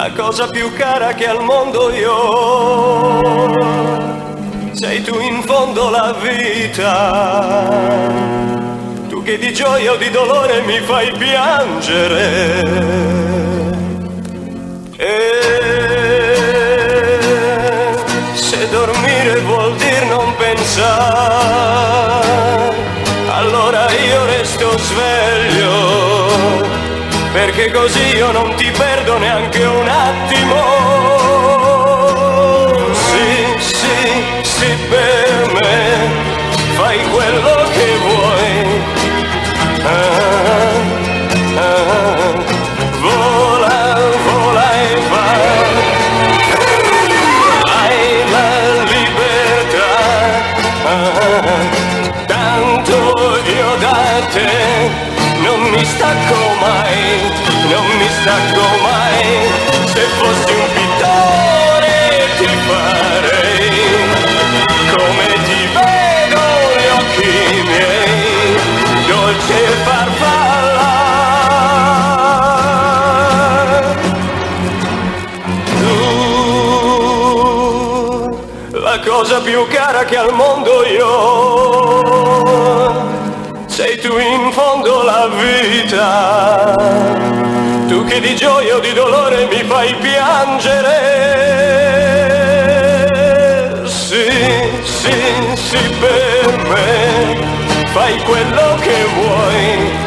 la cosa più cara che al mondo io ho. Sei tu in fondo la vita, tu che di gioia o di dolore mi fai piangere. E se dormire vuol dir non pensare, allora io resto sveglio, perché così io non ti perdo neanche un attimo. Sì, sì, sì, per me fai quello che vuoi. Vola, vola e vai, hai la libertà, tanto io da te non mi stacco mai, non mi stacco mai. Se fossi un pittore ti farei come ti vedo gli occhi miei, dolce farfalla. Tu, la cosa più cara che al mondo io ho, sei tu in fondo la vita, tu che di gioia o di dolore mi fai piangere. Sì, sì, sì, per me fai quello che vuoi.